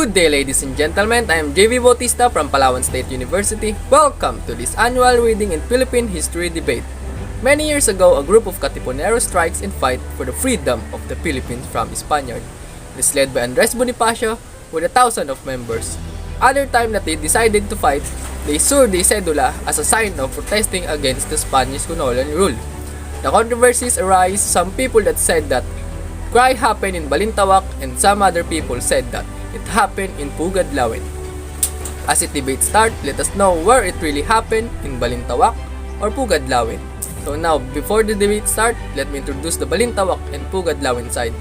Good day, ladies and gentlemen. I am JV Bautista from Palawan State University. Welcome to this annual Reading in Philippine History debate. Many years ago, a group of Katipuneros strikes and fight for the freedom of the Philippines from Spaniard. It is led by Andres Bonifacio with 1,000 of members. Other time that they decided to fight, they issued the cedula as a sign of protesting against the Spanish colonial rule. The controversies arise. Some people that said that cry happened in Balintawak, and some other people said that it happened in Pugadlawin. As it debate start, let us know where it really happened, in Balintawak or Pugadlawin. So now, before the debate start, let me introduce the Balintawak and Pugadlawin side.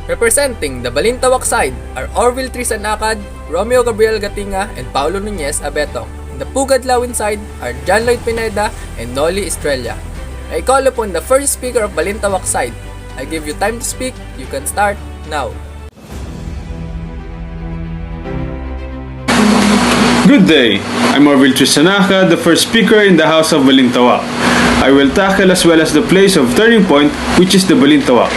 Representing the Balintawak side are Orville Tristan Acad, Romeo Gabriel Gatinga, and Paulo Nunez Abetong. In the Pugadlawin side are John Lloyd Pineda and Noli Estrella. I call upon the first speaker of Balintawak side. I give you time to speak. You can start now. Good day, I'm Orville Tristanaka, the first speaker in the House of Balintawak. I will tackle as well as the place of turning point, which is the Balintawak.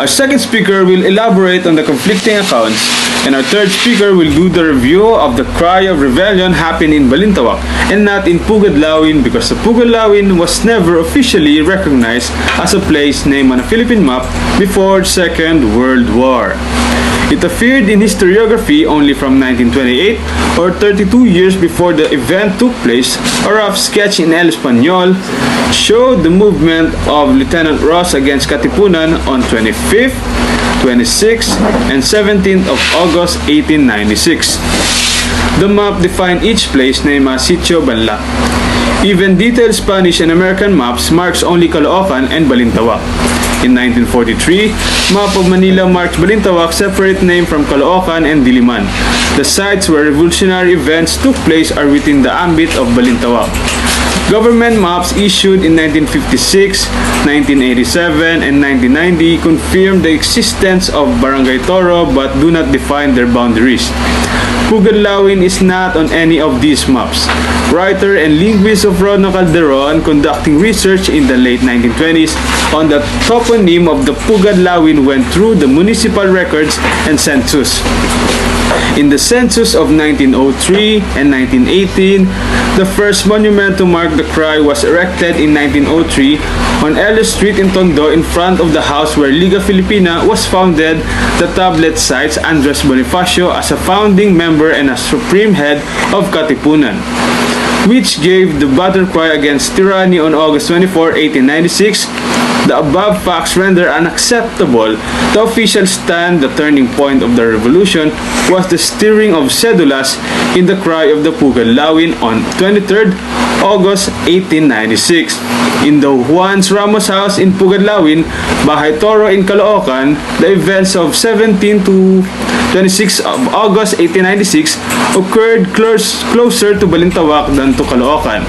Our second speaker will elaborate on the conflicting accounts, and our third speaker will do the review of the cry of rebellion happened in Balintawak and not in Pugadlawin, because the Pugadlawin was never officially recognized as a place named on a Philippine map before the Second World War. It appeared in historiography only from 1928 or 32 years before the event took place. A rough sketch in El Español showed the movement of Lieutenant Ross against Katipunan on 25th, 26th, and 17th of August 1896. The map defined each place named as Sitio Banla. Even detailed Spanish and American maps marks only Caloocan and Balintawak. In 1943, map of Manila marked Balintawak separate name from Caloocan and Diliman. The sites where revolutionary events took place are within the ambit of Balintawak. Government maps issued in 1956, 1987, and 1990 confirm the existence of Barangay Toro but do not define their boundaries. Pugadlawin is not on any of these maps. Writer and linguist of Rodno Calderon conducting research in the late 1920s on the toponym of the Pugadlawin went through the municipal records and census. In the census of 1903 and 1918, the first monument to mark the cry was erected in 1903 on Ellis Street in Tondo in front of the house where Liga Filipina was founded. The tablet cites Andres Bonifacio as a founding member and a supreme head of Katipunan, which gave the battle cry against tyranny on August 24, 1896. The above facts render unacceptable the official stand. The turning point of the revolution was the steering of cedulas in the cry of the Pugadlawin on 23rd August 1896. In the Juan's Ramos house in Pugadlawin, Bahay Toro in Caloocan, the events of 17 to 26 of August 1896 occurred closer to Balintawak than to Caloocan.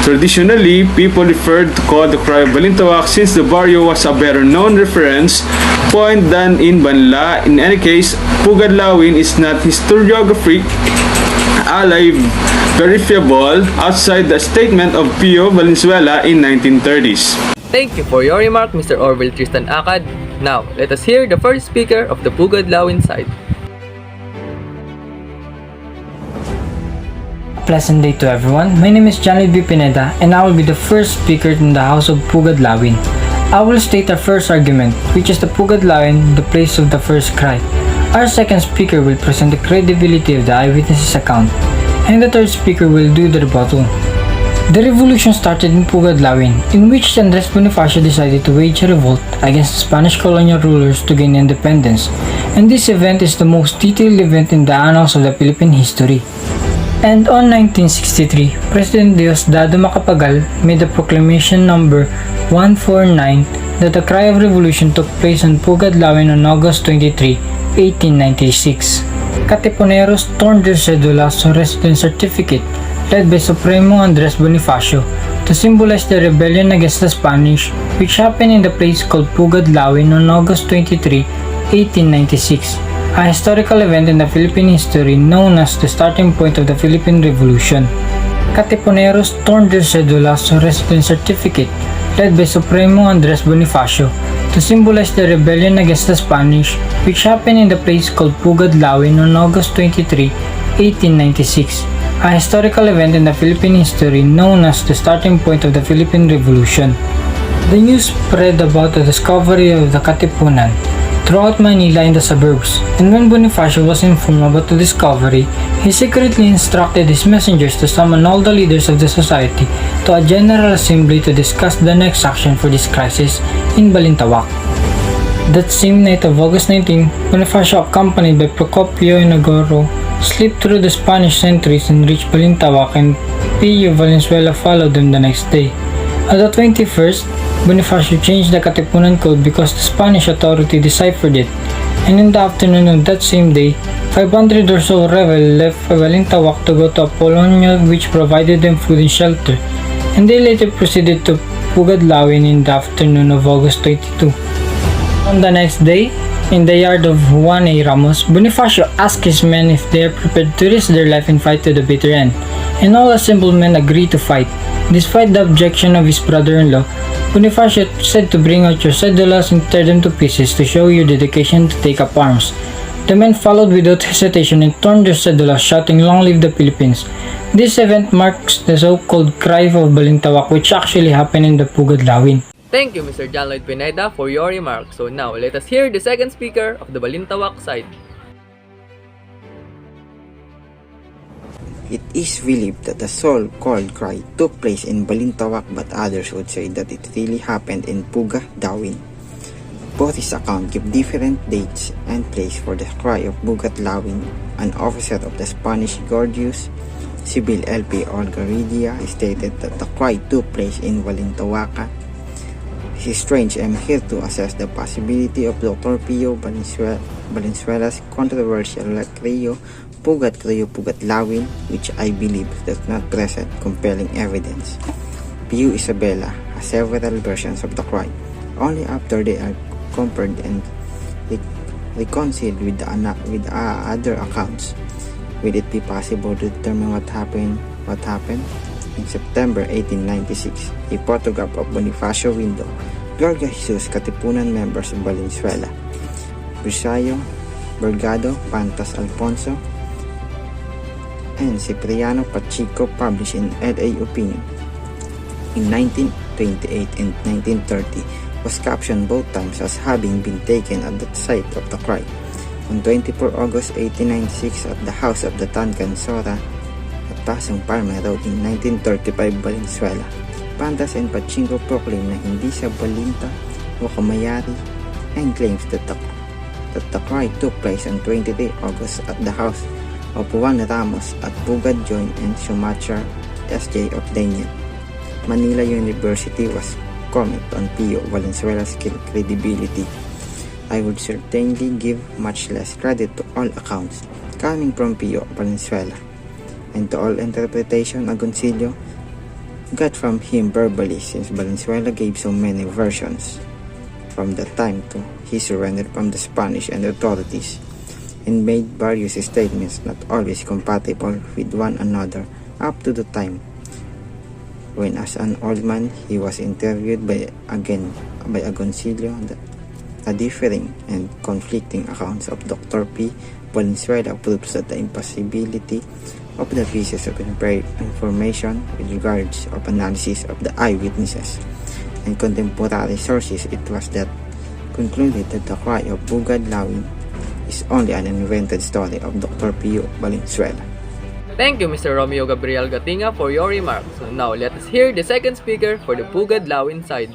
Traditionally, people referred to call the cry of Balintawak since the barrio was a better known reference point than in Banla. In any case, Pugadlawin is not historiographic verifiable outside the statement of Pio Valenzuela in 1930s. Thank you for your remark, Mr. Orville Tristan Acad. Now, let us hear the first speaker of the Pugadlawin side. Pleasant day to everyone. My name is John Lloyd Pineda and I will be the first speaker in the House of Pugadlawin. I will state our first argument, which is the Pugadlawin, the place of the first cry. Our second speaker will present the credibility of the eyewitnesses' account, and the third speaker will do the rebuttal. The revolution started in Pugadlawin, in which Andres Bonifacio decided to wage a revolt against the Spanish colonial rulers to gain independence, and this event is the most detailed event in the annals of the Philippine history. And on 1963, President Diosdado Macapagal made the proclamation number 149 that the cry of revolution took place on Pugadlawin on August 23, 1896. Katipuneros torn their cedulas or residence certificate, led by Supremo Andres Bonifacio, to symbolize the rebellion against the Spanish, which happened in the place called Pugadlawin on August 23, 1896. A historical event in the Philippine history known as the starting point of the Philippine Revolution. Katipuneros torn their cedulas or residence certificate, led by Supremo Andres Bonifacio, to symbolize the rebellion against the Spanish, which happened in the place called Pugad Lawin on August 23, 1896, a historical event in the Philippine history known as the starting point of the Philippine Revolution. The news spread about the discovery of the Katipunan throughout Manila and the suburbs, and when Bonifacio was informed about the discovery, he secretly instructed his messengers to summon all the leaders of the society to a general assembly to discuss the next action for this crisis in Balintawak. That same night of August 19, Bonifacio, accompanied by Procopio Inagoro, slipped through the Spanish sentries and reached Balintawak, and Pio Valenzuela followed them the next day. On the 21st, Bonifacio changed the Katipunan code because the Spanish authority deciphered it, and in the afternoon of that same day, 500 or so rebels left Balintawak to go to Apolonio, which provided them food and shelter, and they later proceeded to Pugad Lawin in the afternoon of August 22. On the next day, in the yard of Juan A. Ramos, Bonifacio asked his men if they are prepared to risk their life and fight to the bitter end, and all assembled men agreed to fight. Despite the objection of his brother-in-law, Bonifacio said to bring out your cedulas and tear them to pieces to show your dedication to take up arms. The men followed without hesitation and torn their cedulas, shouting, "Long live the Philippines!" This event marks the so-called Cry of Balintawak, which actually happened in the Pugad Lawin. Thank you, Mr. John Lloyd Pineda, for your remarks. So now, let us hear the second speaker of the Balintawak side. It is believed that the so-called cry took place in Balintawak, but others would say that it really happened in Pugad Lawin. Both these accounts give different dates and place for the cry of Pugad Lawin. An officer of the Spanish Guardias Civil LP Olgaredia stated that the cry took place in Balintawak. This is strange. I'm here to assess the possibility of Dr. Pio Valenzuela's controversial Creo Pugad Lawin, which I believe does not present compelling evidence. Pio Isabela has several versions of the cry. Only after they are compared and reconciled with other accounts will it be possible to determine what happened. In September 1896, a photograph of Bonifacio window, Gloria Jesus Katipunan members of Valenzuela, Brisayo, Bergado, Pantas Alfonso, and Cipriano Pacheco published in LA Opinion in 1928 and 1930 was captioned both times as having been taken at the site of the cry. On 24 August 1896 at the house of the Tancan Sora at Pasong Parma Road in 1935 Valenzuela, Pantas and Pacheco proclaim na hindi sa Balinta o Kamayari and claims that the cry took place on 23 August at the house of Juan Ramos at Pugad Joint and Sumatra SJ of Daniel. Manila University was comment on Pio Valenzuela's credibility. I would certainly give much less credit to all accounts coming from Pio Valenzuela, and to all interpretation Agoncillo got from him verbally, since Valenzuela gave so many versions from the time to his surrender from the Spanish and authorities, and made various statements not always compatible with one another up to the time when, as an old man, he was interviewed by Agoncillo. The differing and conflicting accounts of Dr. P. Valenzuela proves that the impossibility of the pieces of information with regards of analysis of the eyewitnesses and contemporary sources. It was that concluded that the cry of Pugad Lawin is only an invented story of Dr. Pio Valenzuela. Thank you, Mr. Romeo Gabriel Gatinga, for your remarks. So now, let us hear the second speaker for the Pugad Lawin side.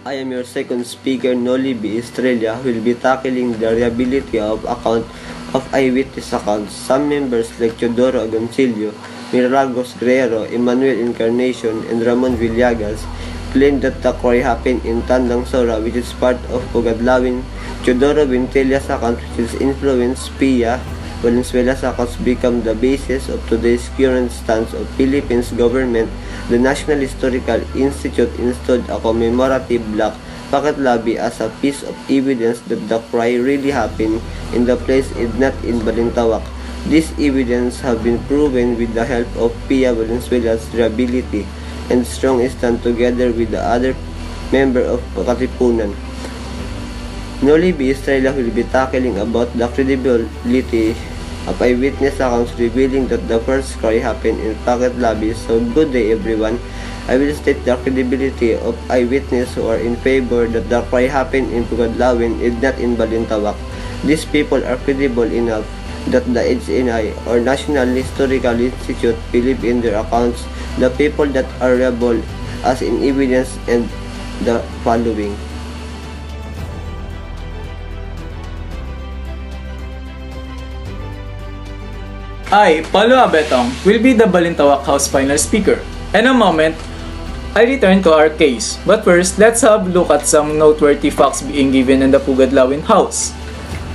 I am your second speaker, Noli B. Estrella, who will be tackling the reliability of account of eyewitness accounts. Some members like Teodoro Agoncillo, Miragos Guerrero, Emmanuel Encarnacion, and Ramon Villegas claimed that the cry happened in Tandang Sora, which is part of Pugad Lawin. Teodoro Vintella's account, which is influenced Pia Valenzuela's accounts, become the basis of today's current stance of Philippines government. The National Historical Institute installed a commemorative black pocket lobby as a piece of evidence that the cry really happened in the place and not in Balintawak. These evidence have been proven with the help of Pia Valenzuela's reliability and strong stand together with the other member of Katipunan. Noli B. Estrella will be tackling about the credibility of eyewitness accounts revealing that the first cry happened in Pocket Lobby. So good day everyone. I will state the credibility of eyewitness who are in favor that the cry happened in Pugadlawin and not in Balintawak. These people are credible enough that the HNI or National Historical Institute believe in their accounts. The people that are reliable as in evidence and the following. I, Paulo Abetong, will be the Balintawak House final speaker. In a moment, I return to our case. But first, let's have a look at some noteworthy facts being given in the Pugadlawin House,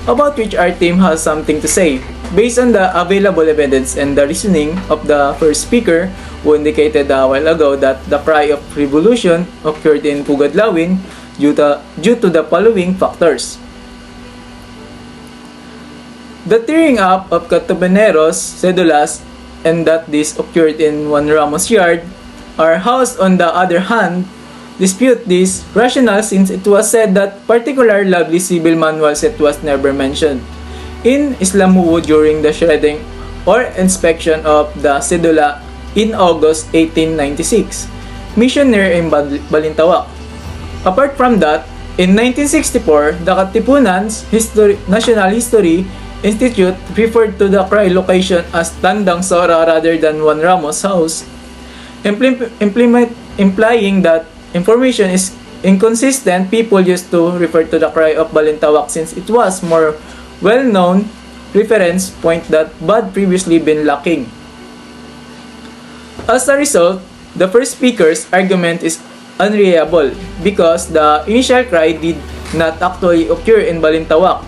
about which our team has something to say. Based on the available evidence and the reasoning of the first speaker, who indicated a while ago that the cry of revolution occurred in Pugadlawin due to the following factors. The tearing up of Catabaneros cedulas and that this occurred in Juan Ramos' yard. Our house, on the other hand, dispute this rationale since it was said that particular lovely civil manual set was never mentioned in Islamuwu during the shredding or inspection of the cedula in August 1896, missionary in Balintawak. Apart from that, in 1964, the Katipunan's National History Institute referred to the cry location as Tandang Sora rather than Juan Ramos' house, implying that information is inconsistent. People used to refer to the cry of Balintawak since it was more well-known reference point that had previously been lacking. As a result, the first speaker's argument is unreliable because the initial cry did not actually occur in Balintawak.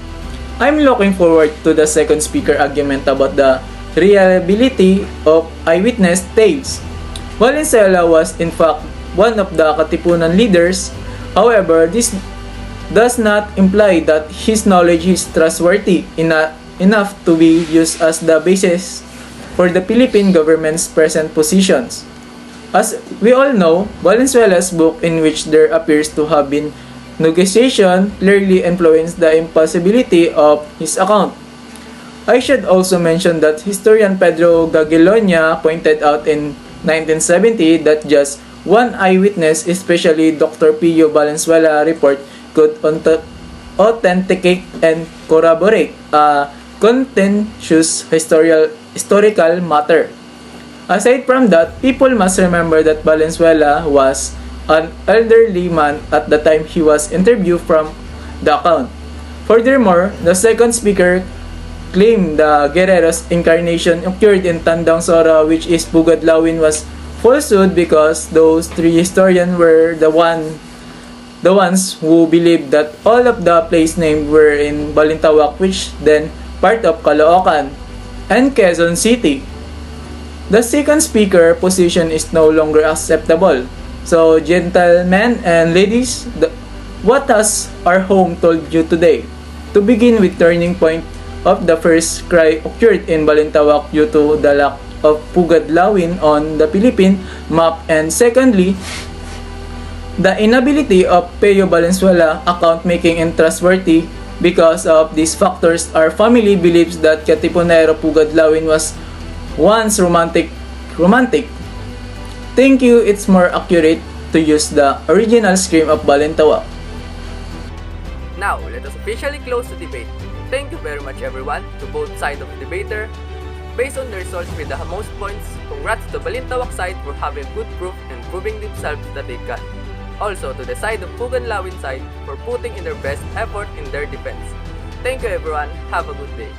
I'm looking forward to the second speaker argument about the reliability of eyewitness tales. Valenzuela was in fact one of the Katipunan leaders. However, this does not imply that his knowledge is trustworthy enough to be used as the basis for the Philippine government's present positions. As we all know, Valenzuela's book, in which there appears to have been negotiation, clearly influenced the impossibility of his account. I should also mention that historian Pedro Gagilonia pointed out in 1970 that just one eyewitness, especially Dr. Pio Valenzuela report, could authenticate and corroborate a contentious historical matter. Aside from that, people must remember that Valenzuela was an elderly man at the time he was interviewed from the account. Furthermore, the second speaker claimed the Guerrero's incarnation occurred in Tandang Sora, which is Pugadlawin, was falsehood because those three historians were the ones who believed that all of the place named were in Balintawak, which then part of Caloocan and Quezon City. The second speaker position is no longer acceptable. So, gentlemen and ladies, what has our home told you today? To begin with, turning point of the first cry occurred in Balintawak due to the lack of Pugadlawin on the Philippine map, and secondly, the inability of Pio Valenzuela account making untrustworthy. Because of these factors, our family believes that Katipunero Pugadlawin was once romantic. Thank you, it's more accurate to use the original scream of Balintawak. Now, let us officially close the debate. Thank you very much everyone to both sides of the debater. Based on the results with the most points, congrats to Balintawak side for having good proof and proving themselves that they can. Also to the side of Pugadlawin side for putting in their best effort in their defense. Thank you everyone, have a good day.